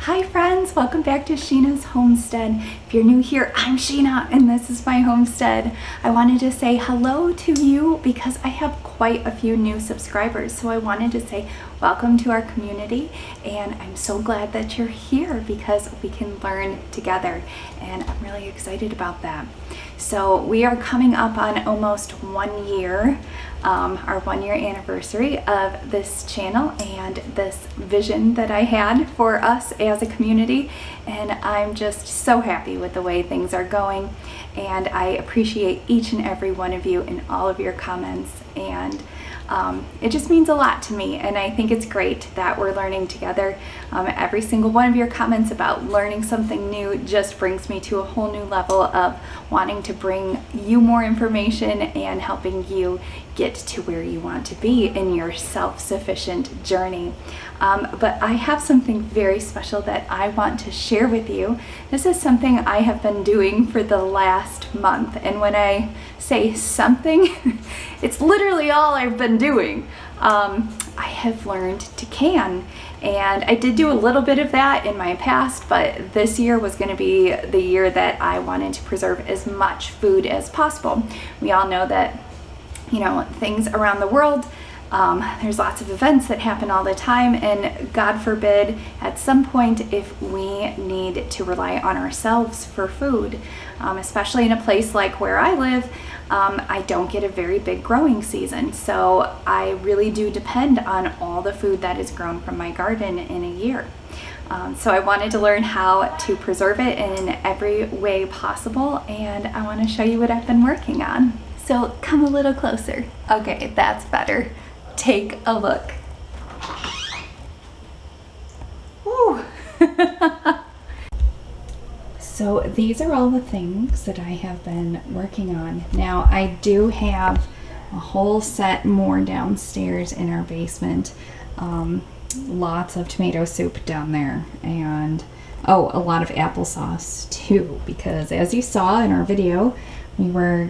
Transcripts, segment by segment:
Hi friends, welcome back to Sheena's Homestead. If you're new here, I'm Sheena and this is my homestead. I wanted to say hello to you because I have quite a few new subscribers. So I wanted to say welcome to our community and I'm so glad that you're here because we can learn together and I'm really excited about that. So we are coming up on almost 1 year, our 1 year anniversary of this channel and this vision that I had for us as a community, and I'm just so happy with the way things are going, and I appreciate each and every one of you and all of your comments, and it just means a lot to me, and I think it's great that we're learning together. Every single one of your comments about learning something new just brings me to a whole new level of wanting to bring you more information and helping you get to where you want to be in your self-sufficient journey. But I have something very special that I want to share with you. This is something I have been doing for the last month, and when I say something, it's literally all I've been doing. I have learned to can, and I did do a little bit of that in my past, but this year was going to be the year that I wanted to preserve as much food as possible. We all know that, you know, things around the world, there's lots of events that happen all the time, and God forbid at some point if we need to rely on ourselves for food, especially in a place like where I live, I don't get a very big growing season, so I really do depend on all the food that is grown from my garden in a year. So I wanted to learn how to preserve it in every way possible, and I want to show you what I've been working on. So come a little closer. Okay, that's better. Take a look. Woo. So these are all the things that I have been working on. Now I do have a whole set more downstairs in our basement. Lots of tomato soup down there, and a lot of applesauce too, because as you saw in our video, we were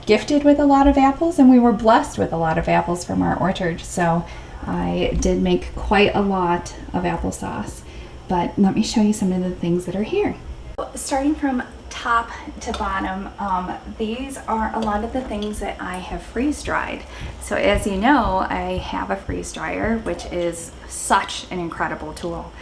gifted with a lot of apples and we were blessed with a lot of apples from our orchard. So I did make quite a lot of applesauce, but let me show you some of the things that are here. Starting from top to bottom, these are a lot of the things that I have freeze dried. So as you know, I have a freeze dryer, which is such an incredible tool.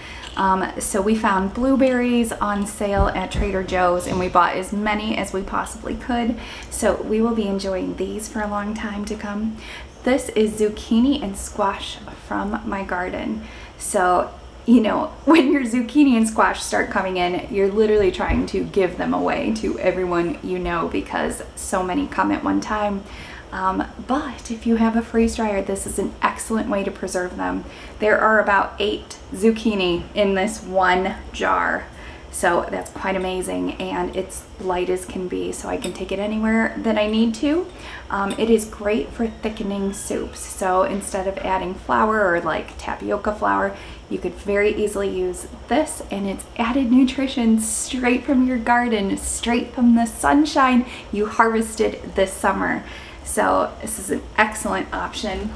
So we found blueberries on sale at Trader Joe's and we bought as many as we possibly could. So we will be enjoying these for a long time to come. This is zucchini and squash from my garden. So, you know, when your zucchini and squash start coming in, you're literally trying to give them away to everyone you know because so many come at one time. But if you have a freeze dryer, this is an excellent way to preserve them. There are about 8 zucchini in this one jar, so that's quite amazing, and it's light as can be, so I can take it anywhere that I need to. It is great for thickening soups, so instead of adding flour or like tapioca flour, you could very easily use this, and it's added nutrition straight from your garden, straight from the sunshine you harvested this summer. So this is an excellent option.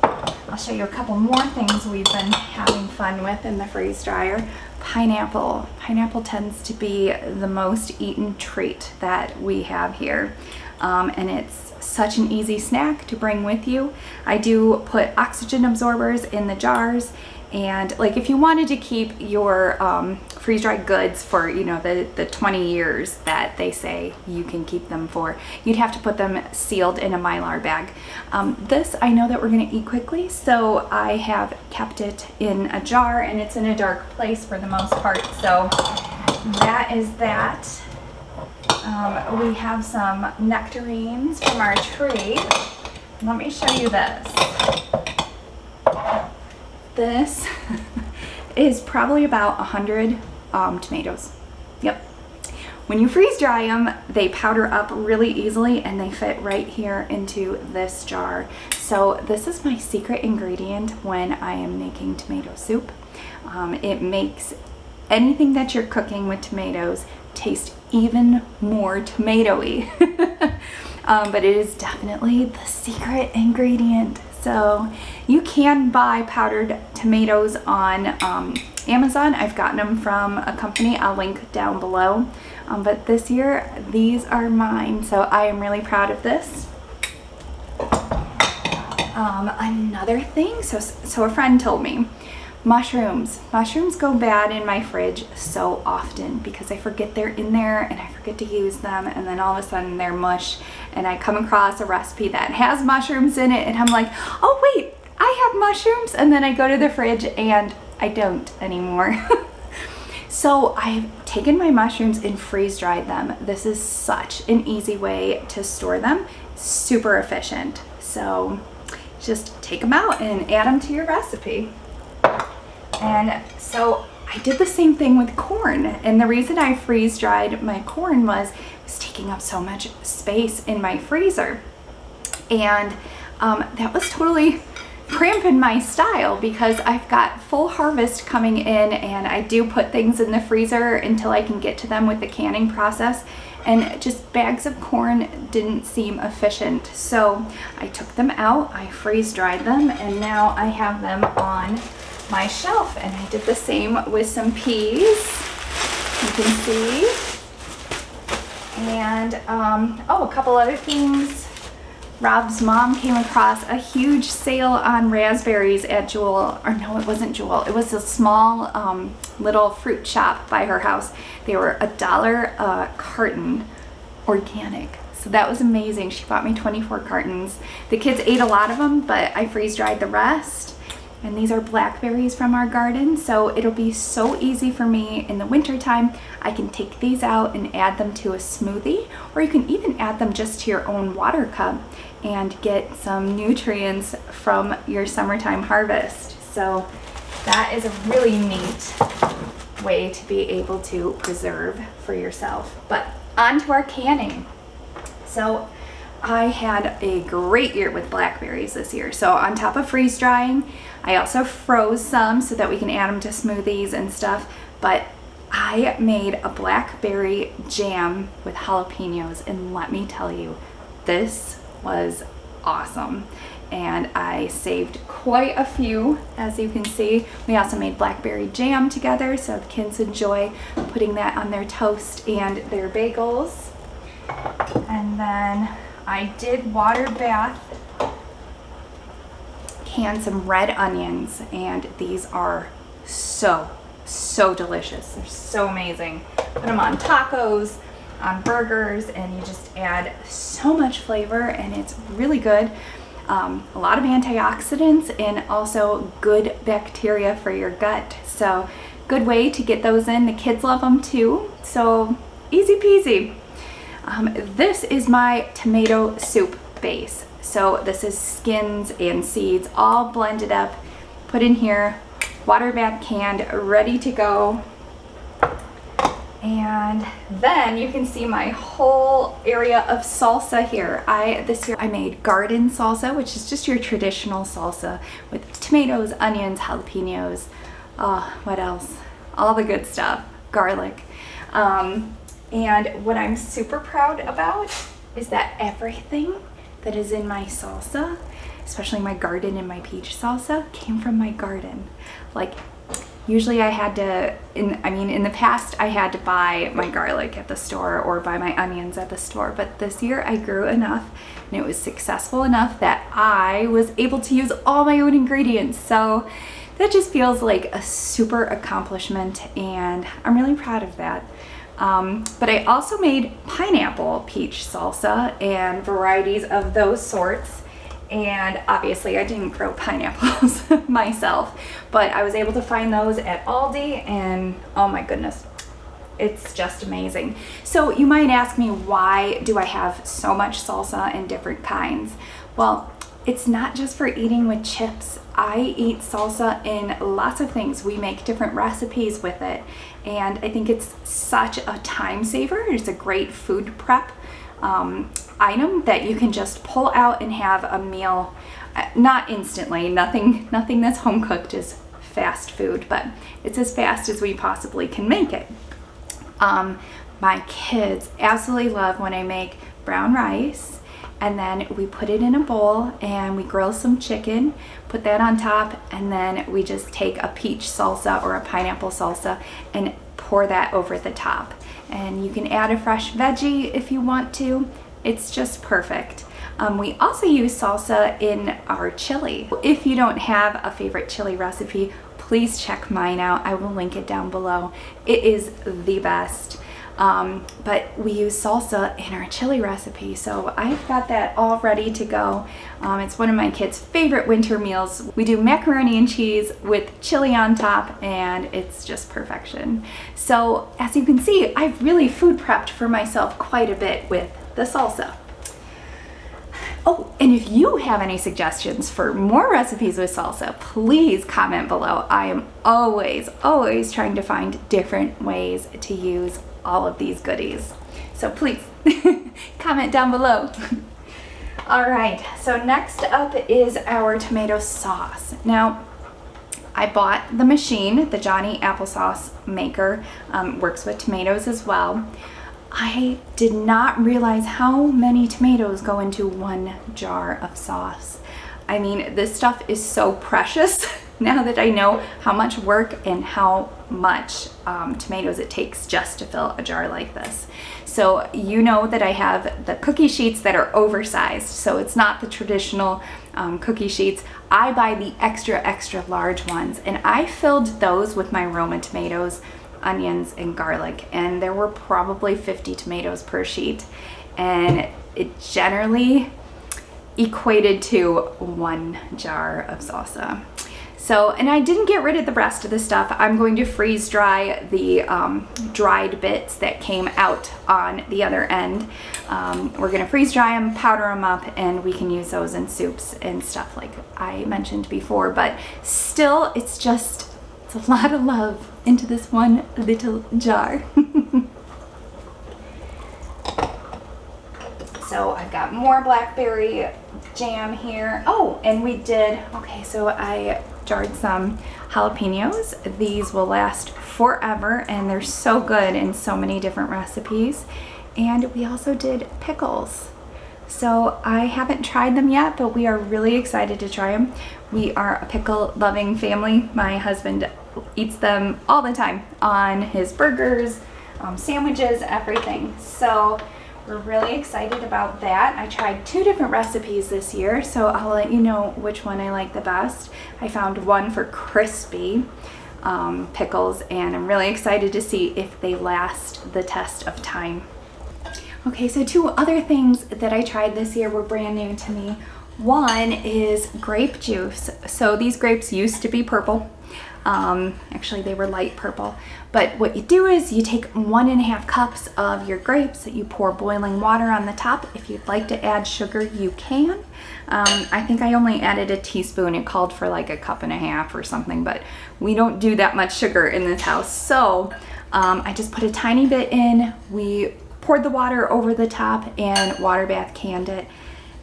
I'll show you a couple more things we've been having fun with in the freeze dryer. Pineapple. Pineapple tends to be the most eaten treat that we have here. And it's such an easy snack to bring with you. I do put oxygen absorbers in the jars, and like if you wanted to keep your freeze-dried goods for, you know, the 20 years that they say you can keep them for, you'd have to put them sealed in a Mylar bag. This I know that we're going to eat quickly, so I have kept it in a jar, and it's in a dark place for the most part. So that is that. We have some nectarines from our tree. Let me show you this. This is probably about 100 tomatoes. Yep. When you freeze dry them, they powder up really easily and they fit right here into this jar. So this is my secret ingredient when I am making tomato soup. It makes anything that you're cooking with tomatoes taste even more tomatoey. But it is definitely the secret ingredient. So you can buy powdered tomatoes on Amazon. I've gotten them from a company I'll link down below. But this year, these are mine, so I am really proud of this. Another thing, so a friend told me, mushrooms go bad in my fridge so often because I forget they're in there and I forget to use them, and then all of a sudden they're mush, and I come across a recipe that has mushrooms in it and I'm like, oh wait, I have mushrooms, and then I go to the fridge and I don't anymore. So I've taken my mushrooms and freeze dried them. This is such an easy way to store them, super efficient. So just take them out and add them to your recipe. And so I did the same thing with corn, and the reason I freeze dried my corn was it was taking up so much space in my freezer, and that was totally cramping my style because I've got full harvest coming in, and I do put things in the freezer until I can get to them with the canning process, and just bags of corn didn't seem efficient. So I took them out, I freeze dried them, and now I have them on my shelf. And I did the same with some peas, you can see, and oh, a couple other things. Rob's mom came across a huge sale on raspberries at Jewel, or no, it wasn't Jewel. It was a small little fruit shop by her house. They were $1 a carton, organic. So that was amazing. She bought me 24 cartons. The kids ate a lot of them, but I freeze dried the rest. And these are blackberries from our garden, so it'll be so easy for me in the winter time. I can take these out and add them to a smoothie, or you can even add them just to your own water cup and get some nutrients from your summertime harvest. So that is a really neat way to be able to preserve for yourself. But on to our canning. So I had a great year with blackberries this year. So on top of freeze drying, I also froze some so that we can add them to smoothies and stuff. But I made a blackberry jam with jalapenos, and let me tell you, this was awesome. And I saved quite a few, as you can see. We also made blackberry jam together, so the kids enjoy putting that on their toast and their bagels. And then I did water bath, canned some red onions, and these are so delicious. They're so amazing. Put them on tacos, on burgers, and you just add so much flavor, and it's really good. A lot of antioxidants and also good bacteria for your gut. So good way to get those in. The kids love them too, so easy peasy. This is my tomato soup base. So this is skins and seeds all blended up, put in here, water bath canned, ready to go. And then you can see my whole area of salsa here. This year I made garden salsa, which is just your traditional salsa with tomatoes, onions, jalapenos, what else? All the good stuff, garlic. And what I'm super proud about is that everything that is in my salsa, especially my garden and my peach salsa, came from my garden. Like, usually I had to, in the past I had to buy my garlic at the store or buy my onions at the store, but this year I grew enough and it was successful enough that I was able to use all my own ingredients. So that just feels like a super accomplishment, and I'm really proud of that. But I also made pineapple peach salsa and varieties of those sorts. And obviously I didn't grow pineapples myself, but I was able to find those at Aldi, and oh my goodness, it's just amazing. So you might ask me, why do I have so much salsa and different kinds? Well, it's not just for eating with chips. I eat salsa in lots of things. We make different recipes with it, and I think it's such a time saver. It's a great food prep item that you can just pull out and have a meal, not instantly. Nothing that's home cooked is fast food, but it's as fast as we possibly can make it. My kids absolutely love when I make brown rice and then we put it in a bowl and we grill some chicken, put that on top, and then we just take a peach salsa or a pineapple salsa and pour that over the top. And you can add a fresh veggie if you want to. It's just perfect. We also use salsa in our chili. If you don't have a favorite chili recipe, please check mine out. I will link it down below. It is the best. But we use salsa in our chili recipe, so I've got that all ready to go. It's one of my kids' favorite winter meals. We do macaroni and cheese with chili on top, and it's just perfection. So as you can see, I've really food prepped for myself quite a bit with the salsa. Oh, and if you have any suggestions for more recipes with salsa, please comment below. I am always trying to find different ways to use all of these goodies. So please comment down below. All right, so next up is our tomato sauce. Now, I bought the machine, the Johnny applesauce maker, works with tomatoes as well. I did not realize how many tomatoes go into one jar of sauce. I mean, this stuff is so precious now that I know how much work and how much tomatoes it takes just to fill a jar like this. So you know that I have the cookie sheets that are oversized, so it's not the traditional cookie sheets. I buy the extra large ones, and I filled those with my Roma tomatoes, onions, and garlic, and there were probably 50 tomatoes per sheet, and it generally equated to one jar of salsa. So, and I didn't get rid of the rest of the stuff. I'm going to freeze dry the dried bits that came out on the other end. We're gonna freeze dry them, powder them up, and we can use those in soups and stuff like I mentioned before, but still, it's a lot of love into this one little jar. So I've got more blackberry jam here. Oh, and we did, okay, so I jarred some jalapenos. These will last forever, and they're so good in so many different recipes. And we also did pickles. So I haven't tried them yet, but we are really excited to try them. We are a pickle loving family. My husband eats them all the time on his burgers, sandwiches, everything. So we're really excited about that. I tried 2 different recipes this year, so I'll let you know which one I like the best. I found one for crispy pickles, and I'm really excited to see if they last the test of time. Okay, so 2 other things that I tried this year were brand new to me. One is grape juice. So these grapes used to be purple. Actually, they were light purple. But what you do is you take 1.5 cups of your grapes, you pour boiling water on the top. If you'd like to add sugar, you can. I think I only added a teaspoon. It called for like 1.5 cups or something, but we don't do that much sugar in this house. So I just put a tiny bit in. We poured the water over the top and water bath canned it.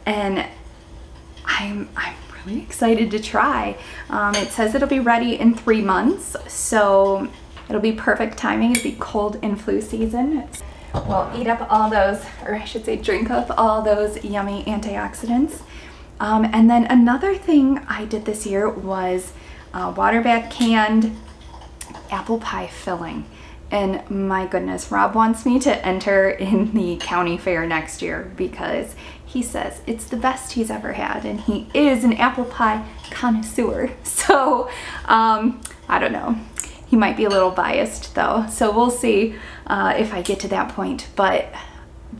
And I'm really excited to try. It says it'll be ready in 3 months, so it'll be perfect timing. It'll be cold and flu season. We'll eat up all those, or I should say drink up all those yummy antioxidants. And then another thing I did this year was water bath canned apple pie filling. And my goodness, Rob wants me to enter in the county fair next year because he says it's the best he's ever had, and he is an apple pie connoisseur. So I don't know. He might be a little biased though, so we'll see if I get to that point. But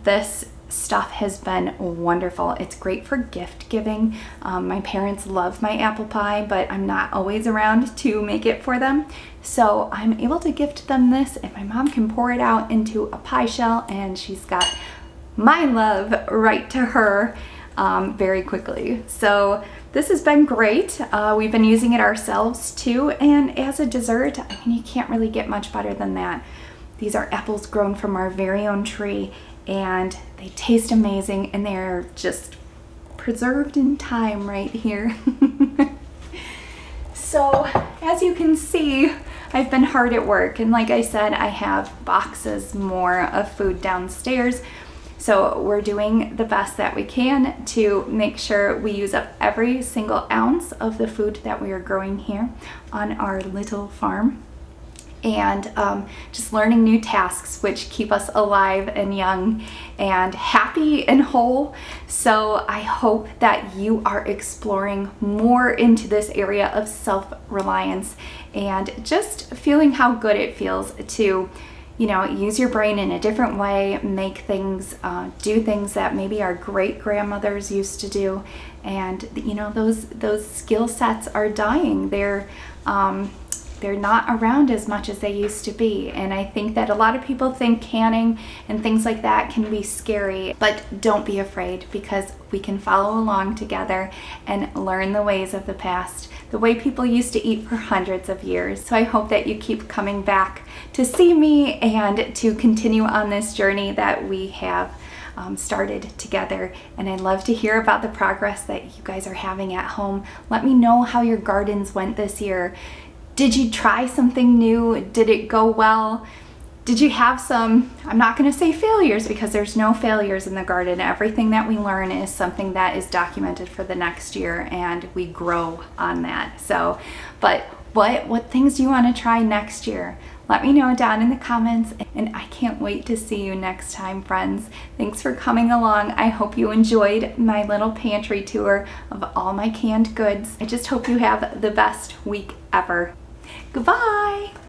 this stuff has been wonderful. It's great for gift giving. My parents love my apple pie, but I'm not always around to make it for them. So I'm able to gift them this, and my mom can pour it out into a pie shell, and she's got my love right to her very quickly. So this has been great. We've been using it ourselves too, and as a dessert, I mean, you can't really get much better than that. These are apples grown from our very own tree, and they taste amazing, and they're just preserved in time right here. So as you can see, I've been hard at work, and like I said, I have boxes more of food downstairs. So we're doing the best that we can to make sure we use up every single ounce of the food that we are growing here on our little farm. And just learning new tasks which keep us alive and young and happy and whole. So I hope that you are exploring more into this area of self-reliance and just feeling how good it feels to, you know, use your brain in a different way, make things, do things that maybe our great-grandmothers used to do. And you know, those skill sets are dying. They're not around as much as they used to be. And I think that a lot of people think canning and things like that can be scary, but don't be afraid, because we can follow along together and learn the ways of the past, the way people used to eat for hundreds of years. So I hope that you keep coming back to see me and to continue on this journey that we have started together. And I'd love to hear about the progress that you guys are having at home. Let me know how your gardens went this year. Did you try something new? Did it go well? Did you have some, I'm not going to say failures, because there's no failures in the garden. Everything that we learn is something that is documented for the next year, and we grow on that. So, but what things do you want to try next year? Let me know down in the comments, and I can't wait to see you next time, friends. Thanks for coming along. I hope you enjoyed my little pantry tour of all my canned goods. I just hope you have the best week ever. Goodbye!